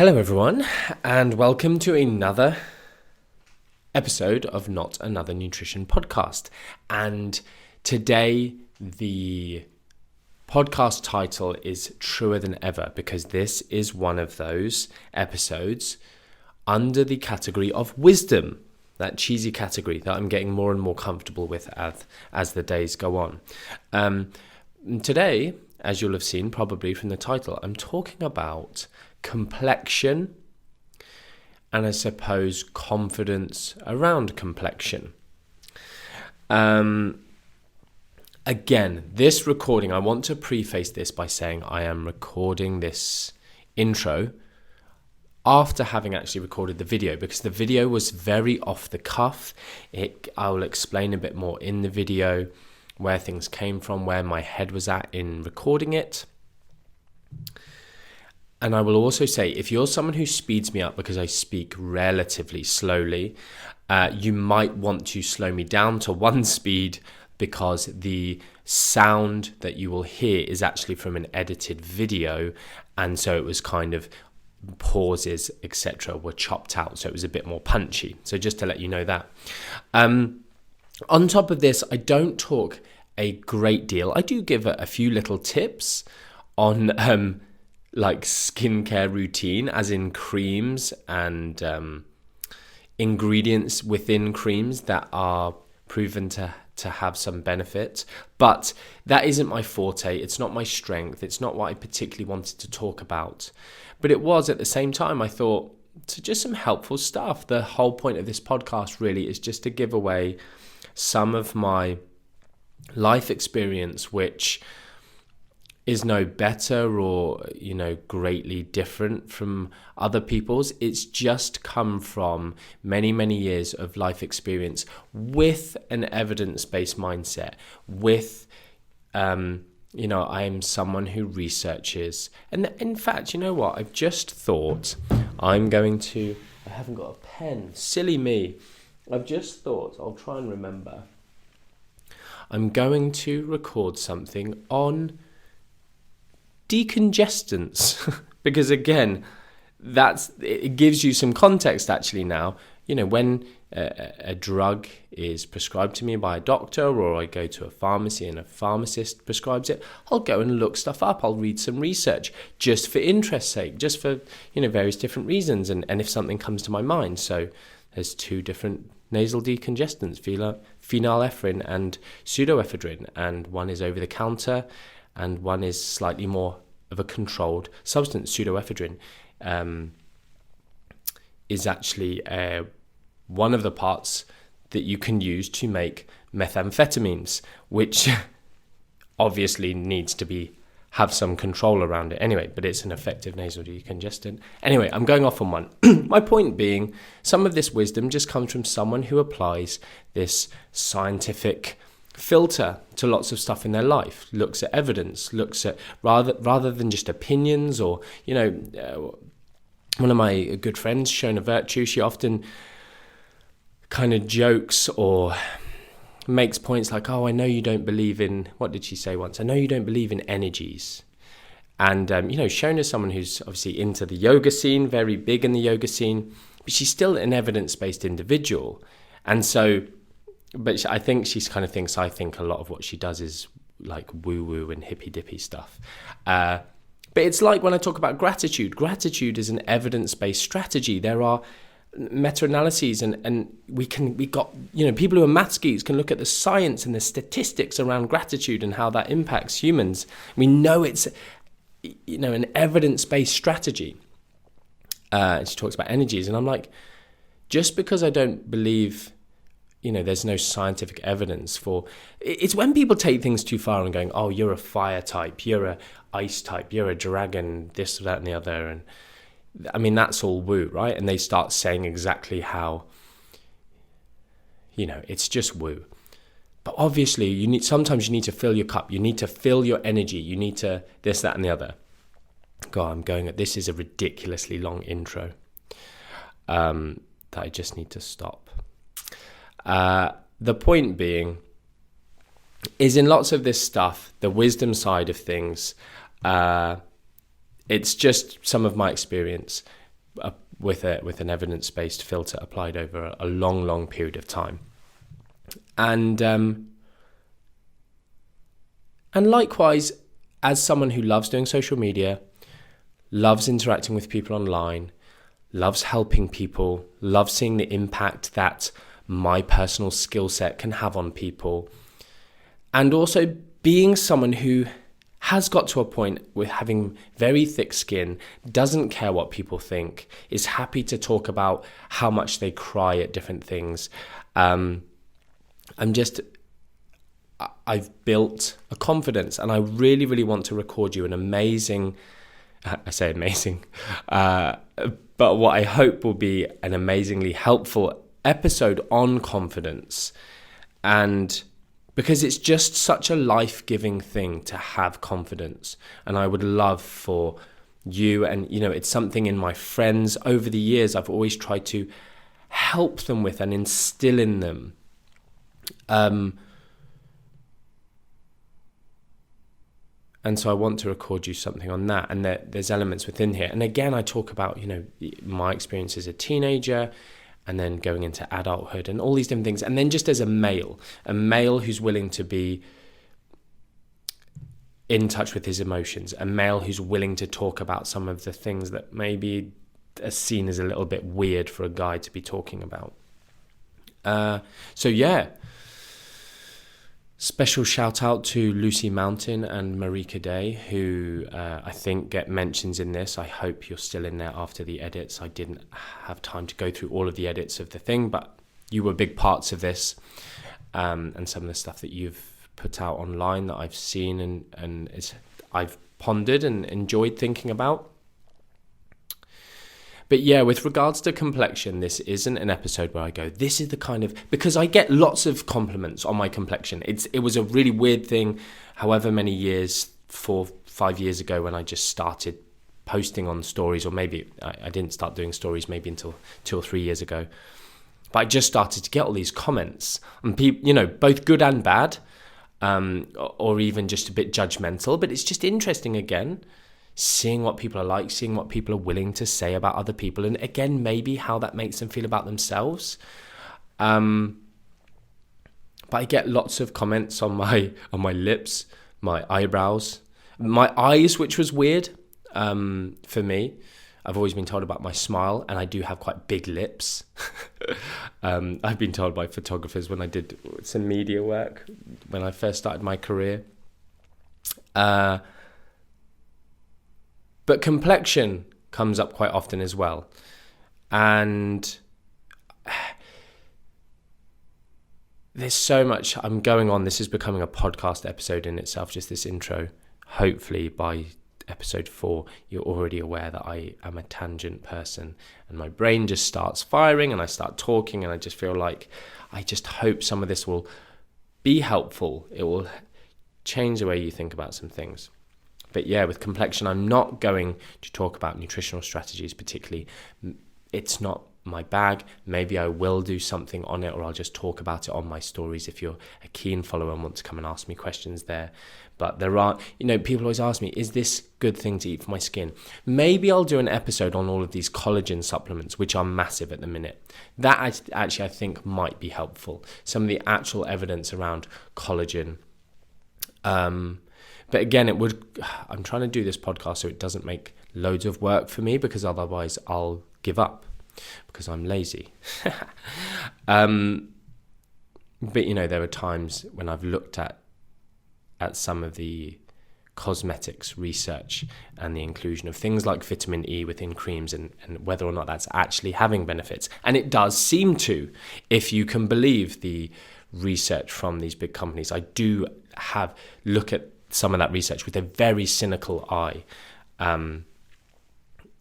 Hello everyone, and welcome to another episode of Not Another Nutrition Podcast. And today the podcast title is Truer Than Ever, because this is one of those episodes under the category of wisdom, that cheesy category that I'm getting more and more comfortable with as the days go on. Today, as you'll have seen probably from the title, I'm talking about complexion and I suppose confidence around complexion. Again, this recording, I want to preface this by saying I am recording this intro after having actually recorded the video, because the video was very off the cuff. I will explain a bit more in the video where things came from, where my head was at in recording it. And I will also say, if you're someone who speeds me up because I speak relatively slowly, you might want to slow me down to one speed, because the sound that you will hear is actually from an edited video. And so it was kind of pauses, etc. were chopped out. So it was a bit more punchy. So just to let you know that. On top of this, I don't talk a great deal. I do give a few little tips on like skincare routine, as in creams and ingredients within creams that are proven to have some benefit. But that isn't my forte. It's not my strength. It's not what I particularly wanted to talk about. But it was, at the same time, I thought, so just some helpful stuff. The whole point of this podcast really is just to give away some of my life experience, which is no better or, greatly different from other people's. It's just come from many, many years of life experience with an evidence-based mindset, with, I am someone who researches. And in fact, you know what? I've just thought I haven't got a pen. Silly me. I've just thought, I'll try and remember. I'm going to record something on decongestants, because again, it gives you some context actually now. When a drug is prescribed to me by a doctor, or I go to a pharmacy and a pharmacist prescribes it, I'll go and look stuff up. I'll read some research just for interest's sake, just for various different reasons, and if something comes to my mind. So there's two different nasal decongestants, phenylephrine and pseudoephedrine, and one is over the counter and one is slightly more of a controlled substance. Pseudoephedrine is actually one of the parts that you can use to make methamphetamines, which obviously needs to have some control around it anyway, but it's an effective nasal decongestant. Anyway, I'm going off on one. My point being, some of this wisdom just comes from someone who applies this scientific filter to lots of stuff in their life, looks at evidence, looks at rather than just opinions, or one of my good friends, Shona Virtue, she often kind of jokes or makes points like, I know you don't believe in, what did she say once? I know you don't believe in energies. And Shona's someone who's obviously into the yoga scene, very big in the yoga scene, but she's still an evidence-based individual. And so, but I think she kind of thinks, I think a lot of what she does is like woo-woo and hippy-dippy stuff. But it's like when I talk about gratitude. Gratitude is an evidence-based strategy. There are meta-analyses, and we got people who are maths geeks can look at the science and the statistics around gratitude and how that impacts humans. We know it's an evidence-based strategy. She talks about energies, and I'm like, just because I don't believe there's no scientific evidence for it's when people take things too far and going, oh, you're a fire type, you're a ice type, you're a dragon, this, that, and the other, and I mean, that's all woo, right? And they start saying exactly how, it's just woo. But obviously, sometimes you need to fill your cup. You need to fill your energy. You need to this, that, and the other. God, this is a ridiculously long intro that I just need to stop. The point being is, in lots of this stuff, the wisdom side of things, it's just some of my experience. with an evidence-based filter applied over a long period of time. And likewise, as someone who loves doing social media, loves interacting with people online, loves helping people, loves seeing the impact that my personal skill set can have on people, and also being someone who has got to a point with having very thick skin, doesn't care what people think, is happy to talk about how much they cry at different things. I've built a confidence, and I really want to record you an amazing, I say amazing, but what I hope will be an amazingly helpful episode on confidence. And because it's just such a life-giving thing to have confidence. And I would love for you, and it's something in my friends over the years I've always tried to help them with and instill in them. And so I want to record you something on that. And there's elements within here. And again, I talk about, my experience as a teenager, and then going into adulthood and all these different things. And then just as a male who's willing to be in touch with his emotions, a male who's willing to talk about some of the things that maybe are seen as a little bit weird for a guy to be talking about. Special shout out to Lucy Mountain and Marika Day, who I think get mentions in this. I hope you're still in there after the edits. I didn't have time to go through all of the edits of the thing, but you were big parts of this, and some of the stuff that you've put out online that I've seen and I've pondered and enjoyed thinking about. But yeah, with regards to complexion, this isn't an episode where I go, this is the kind of... Because I get lots of compliments on my complexion. It was a really weird thing, however many years, 4-5 years ago, when I just started posting on stories, or maybe I didn't start doing stories maybe until 2 or 3 years ago. But I just started to get all these comments, and people, both good and bad, or even just a bit judgmental. But it's just interesting, again, seeing what people are like, seeing what people are willing to say about other people, and again, maybe how that makes them feel about themselves. But I get lots of comments on my lips, my eyebrows, my eyes, which was weird for me. I've always been told about my smile, and I do have quite big lips. I've been told by photographers when I did some media work when I first started my career. But complexion comes up quite often as well. And there's so much I'm going on. This is becoming a podcast episode in itself, just this intro. Hopefully by episode 4, you're already aware that I am a tangent person, and my brain just starts firing and I start talking, and I just feel like I just hope some of this will be helpful. It will change the way you think about some things. But yeah, with complexion, I'm not going to talk about nutritional strategies particularly. It's not my bag. Maybe I will do something on it, or I'll just talk about it on my stories if you're a keen follower and want to come and ask me questions there. But there are, people always ask me, is this good thing to eat for my skin? Maybe I'll do an episode on all of these collagen supplements, which are massive at the minute. That actually I think might be helpful. Some of the actual evidence around collagen. But again, I'm trying to do this podcast so it doesn't make loads of work for me, because otherwise I'll give up because I'm lazy. But there are times when I've looked at some of the cosmetics research and the inclusion of things like vitamin E within creams, and whether or not that's actually having benefits. And it does seem to, if you can believe the research from these big companies. I do look at some of that research with a very cynical eye,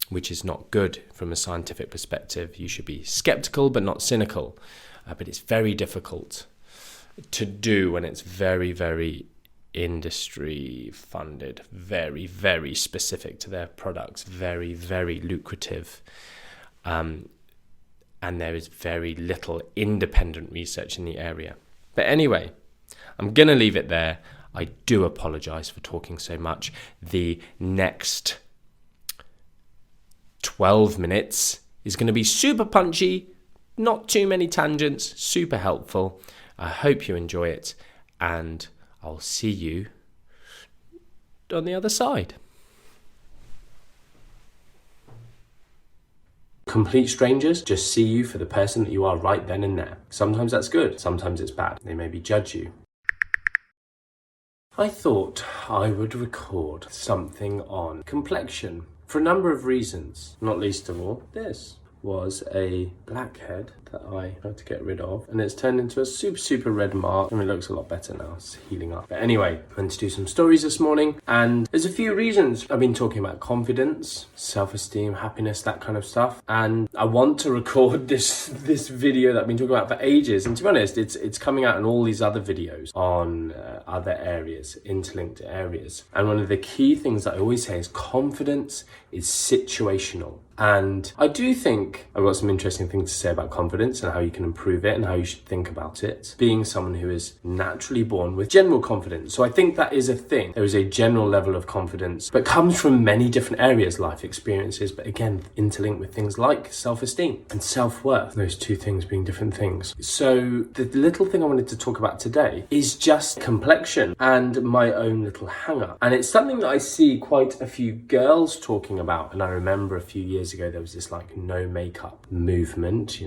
which is not good from a scientific perspective. You should be skeptical but not cynical. But it's very difficult to do when it's very, very industry funded, very, very specific to their products, very, very lucrative. And there is very little independent research in the area. But anyway, I'm going to leave it there. I do apologise for talking so much. The next 12 minutes is going to be super punchy, not too many tangents, super helpful. I hope you enjoy it, and I'll see you on the other side. Complete strangers just see you for the person that you are right then and there. Sometimes that's good, sometimes it's bad. They maybe judge you. I thought I would record something on complexion for a number of reasons, not least of all this was a blackhead that I had to get rid of, and it's turned into a super red mark. I mean, it looks a lot better now, it's healing up. But anyway, I went to do some stories this morning, and there's a few reasons. I've been talking about confidence, self-esteem, happiness, that kind of stuff, and I want to record this video that I've been talking about for ages, and to be honest, it's coming out in all these other videos on other areas, interlinked areas. And one of the key things that I always say is confidence is situational. And I do think I've got some interesting things to say about confidence and how you can improve it and how you should think about it. Being someone who is naturally born with general confidence. So I think that is a thing. There is a general level of confidence, but comes from many different areas, life experiences, but again, interlinked with things like self-esteem and self-worth. Those two things being different things. So the little thing I wanted to talk about today is just complexion and my own little hang-up. And it's something that I see quite a few girls talking about. And I remember a few years ago there was this like no makeup movement,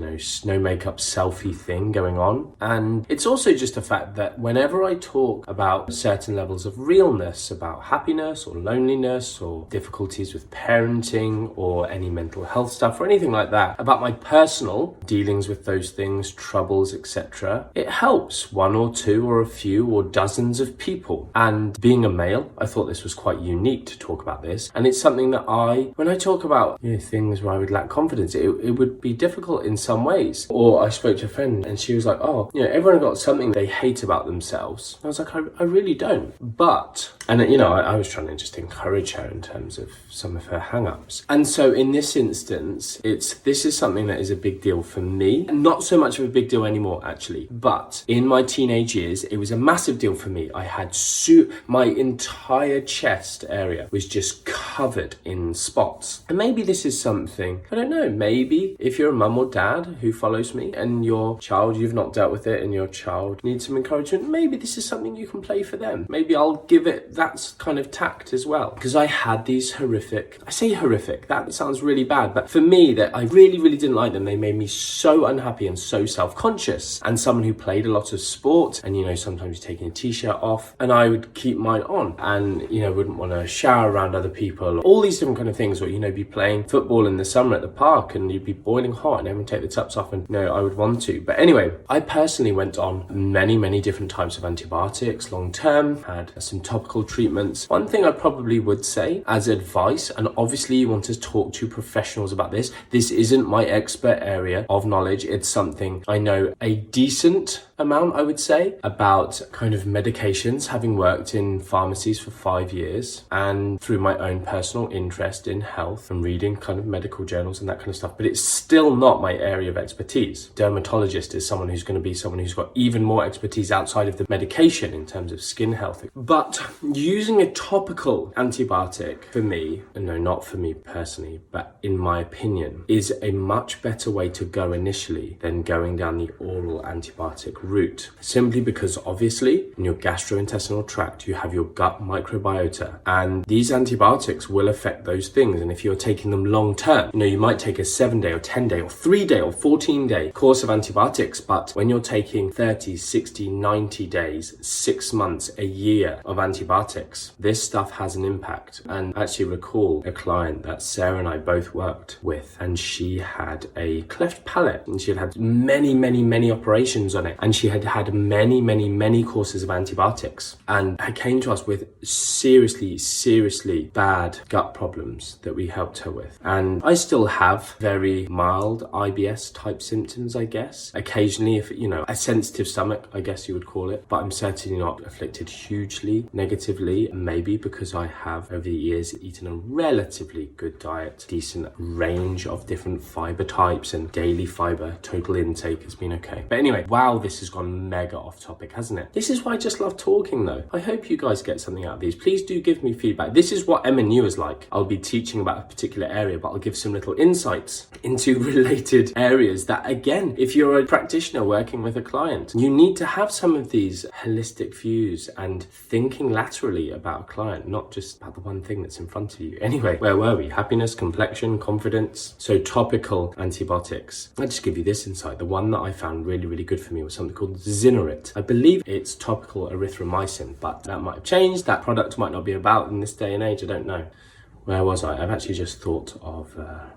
no makeup selfie thing going on. And it's also just a fact that whenever I talk about certain levels of realness, about happiness or loneliness or difficulties with parenting or any mental health stuff or anything like that, about my personal dealings with those things, troubles, etc., it helps one or two or a few or dozens of people. And being a male, I thought this was quite unique to talk about this. And it's something that when I talk about things where I would lack confidence, it would be difficult in some ways. Or I spoke to a friend and she was like, everyone got something they hate about themselves. And I was like, I really don't. But, I was trying to just encourage her in terms of some of her hang-ups. And so in this instance, this is something that is a big deal for me. Not so much of a big deal anymore, actually. But in my teenage years, it was a massive deal for me. I had my entire chest area was just covered in spots. And maybe this is something, I don't know, maybe if you're a mum or dad who follows me and your child, you've not dealt with it and your child needs some encouragement, maybe this is something you can play for them. Maybe I'll give it that kind of tact as well. Because I had these I say horrific, that sounds really bad, but for me that I really didn't like them. They made me so unhappy and so self-conscious. And someone who played a lot of sport and, sometimes taking a t-shirt off, and I would keep mine on and, wouldn't want to shower around other people, all these different kind of things, or, be playing football in the summer at the park and you'd be boiling hot and everyone take the taps off and I would want to. But anyway, I personally went on many different types of antibiotics long term, had some topical treatments. One thing I probably would say as advice, and obviously you want to talk to professionals about this isn't my expert area of knowledge. It's something I know a decent amount, I would say, about kind of medications, having worked in pharmacies for 5 years and through my own personal interest in health and reading kind of medical journals and that kind of stuff. But it's still not my area of expertise. Dermatologist is someone who's going to be someone who's got even more expertise outside of the medication in terms of skin health. But using a topical antibiotic for me, no, not for me personally, but in my opinion, is a much better way to go initially than going down the oral antibiotic route. Simply because obviously in your gastrointestinal tract, you have your gut microbiota, and these antibiotics will affect those things. And if you're taking them long term, you might take a 7-day or 10-day or 3-day or 14-day course of antibiotics, but when you're taking 30, 60, 90 days, 6 months, a year of antibiotics, this stuff has an impact. And I actually recall a client that Sarah and I both worked with, and she had a cleft palate and she had many operations on it, and she had many courses of antibiotics, and I came to us with seriously bad gut problems that we helped her with. And I still have very mild IBS type symptoms, I guess. Occasionally, if a sensitive stomach, I guess you would call it, but I'm certainly not afflicted hugely negatively, maybe because I have over the years eaten a relatively good diet, decent range of different fiber types, and daily fiber total intake has been okay. But anyway, wow, this has gone mega off topic, hasn't it? This is why I just love talking though. I hope you guys get something out of these. Please do give me feedback. This is what Emma knew as like, I'll be teaching about a particular area, but I'll give some little insights into related areas that, again, if you're a practitioner working with a client, you need to have some of these holistic views and thinking laterally about a client, not just about the one thing that's in front of you. Anyway, where were we? Happiness, complexion, confidence. So topical antibiotics. I'll just give you this insight. The one that I found really, really good for me was something called Zinerit. I believe it's topical erythromycin, but that might have changed. That product might not be about in this day and age. I don't know. Where was I? I've actually just thought of a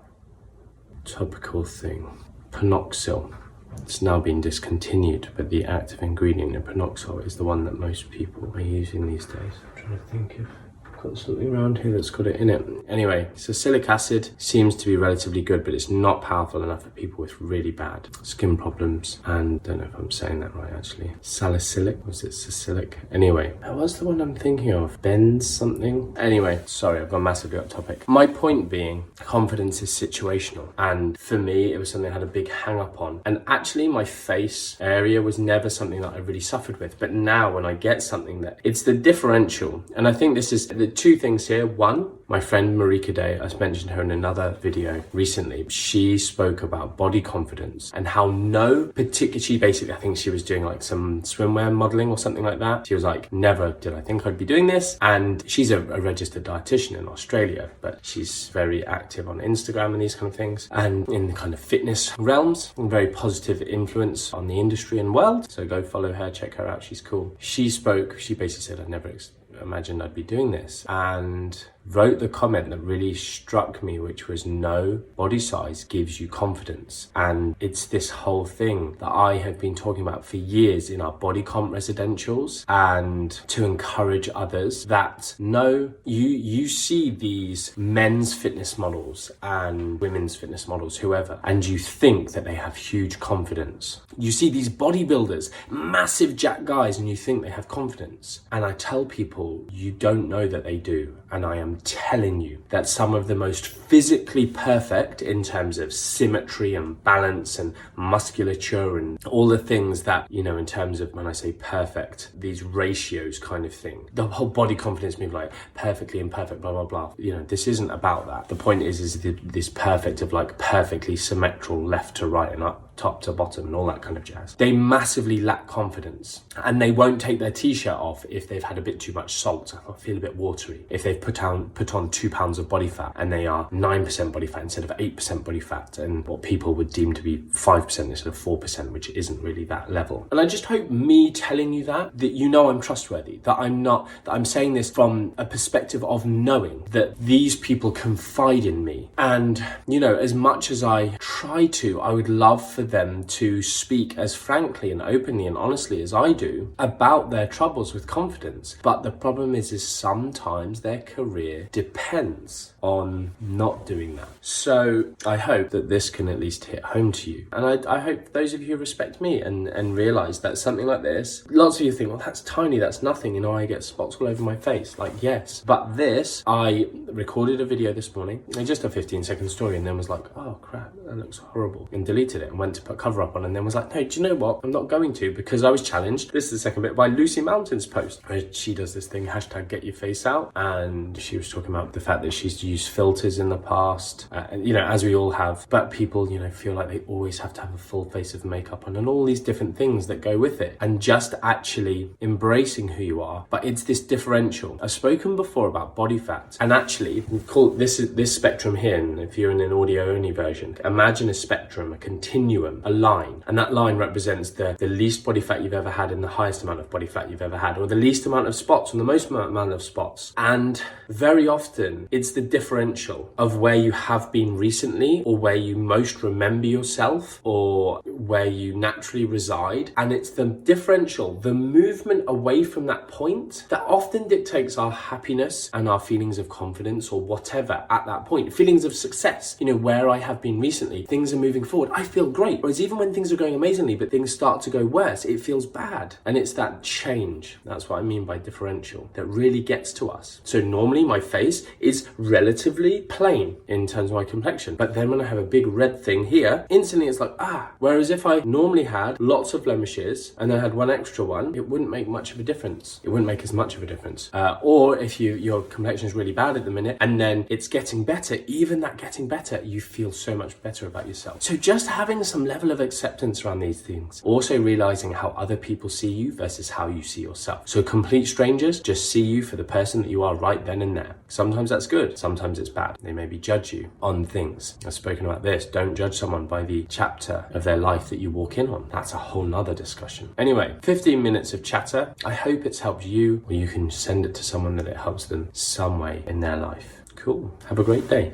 topical thing. Panoxyl. It's now been discontinued, but the active ingredient in panoxyl is the one that most people are using these days. I'm trying to think if I've got something around here that's got it in it. Anyway, salicylic acid seems to be relatively good, but it's not powerful enough for people with really bad skin problems. And I don't know if I'm saying that right, actually. Salicylic? Was it salicylic? Anyway, that was the one I'm thinking of. Benz something? Anyway, sorry, I've gone massively off topic. My point being, confidence is situational. And for me, it was something I had a big hang up on. And actually, my face area was never something that I really suffered with. But now when I get something that, it's the differential. And I think this is the two things here. One, my friend Marika Day, I mentioned her in another video recently. She spoke about body confidence and how she basically, I think she was doing like some swimwear modeling or something like that. She was like, never did I think I'd be doing this. And she's a registered dietitian in Australia, but she's very active on Instagram and these kind of things. And in the kind of fitness realms, and very positive influence on the industry and world. So go follow her, check her out. She's cool. She basically said, I'd never imagined I'd be doing this, and wrote the comment that really struck me, which was, no, body size gives you confidence. And it's this whole thing that I have been talking about for years in our body comp residentials, and to encourage others that, no, you see these men's fitness models and women's fitness models, whoever, and you think that they have huge confidence. You see these bodybuilders, massive jack guys, and you think they have confidence. And I tell people, you don't know that they do. And I am telling you that some of the most physically perfect in terms of symmetry and balance and musculature and all the things that, you know, in terms of when I say perfect, these ratios kind of thing, the whole body confidence move, like perfectly imperfect, blah, blah, blah. You know, this isn't about that. The point is this perfect of like perfectly symmetrical left to right and up, top to bottom and all that kind of jazz. They massively lack confidence, and they won't take their t-shirt off if they've had a bit too much salt. I feel a bit watery. If they've put on 2 pounds of body fat and they are 9% body fat instead of 8% body fat, and what people would deem to be 5% instead of 4%, which isn't really that level. And I just hope me telling you that you know I'm trustworthy, that I'm saying this from a perspective of knowing that these people confide in me. And, you know, as much as I try to, I would love for them to speak as frankly and openly and honestly as I do about their troubles with confidence. But the problem is sometimes their career depends on not doing that. So I hope that this can at least hit home to you. And I hope those of you who respect me and realize that something like this, lots of you think, well, that's tiny, that's nothing, you know, I get spots all over my face. Like, yes. But this, I recorded a video this morning, just a 15-second story, and then was like, oh crap, that looks horrible, and deleted it and went to put cover up on, and then was like, no, do you know what? I'm not going to, because I was challenged, this is the second bit, by Lucy Mountain's post. She does this thing, hashtag get your face out, and she was talking about the fact that she's used filters in the past, you know, as we all have, but people, you know, feel like they always have to have a full face of makeup on and all these different things that go with it, and just actually embracing who you are. But it's this differential. I've spoken before about body fat, and actually we call this spectrum here, and if you're in an audio only version, imagine a spectrum, a continuum, a line, and that line represents the least body fat you've ever had and the highest amount of body fat you've ever had, or the least amount of spots and the most amount of spots. And very often it's the differential of where you have been recently, or where you most remember yourself, or where you naturally reside, and it's the differential, the movement away from that point, that often dictates our happiness and our feelings of confidence or whatever at that point, feelings of success. You know, where I have been recently recently, things are moving forward, I feel great. Whereas even when things are going amazingly, but things start to go worse, it feels bad. And it's that change. That's what I mean by differential. That really gets to us. So normally my face is relatively plain in terms of my complexion. But then when I have a big red thing here, instantly it's like, Whereas if I normally had lots of blemishes and then had one extra one, it wouldn't make much of a difference. It wouldn't make as much of a difference. Or if your complexion is really bad at the minute and then it's getting better, even that getting better, you feel so much better about yourself. So just having some level of acceptance around these things. Also realizing how other people see you versus how you see yourself. So complete strangers just see you for the person that you are right then and there. Sometimes that's good, sometimes it's bad. They maybe judge you on things. I've spoken about this. Don't judge someone by the chapter of their life that you walk in on. That's a whole nother discussion. Anyway, 15 minutes of chatter. I hope it's helped you, or you can send it to someone that it helps them some way in their life. Cool. Have a great day.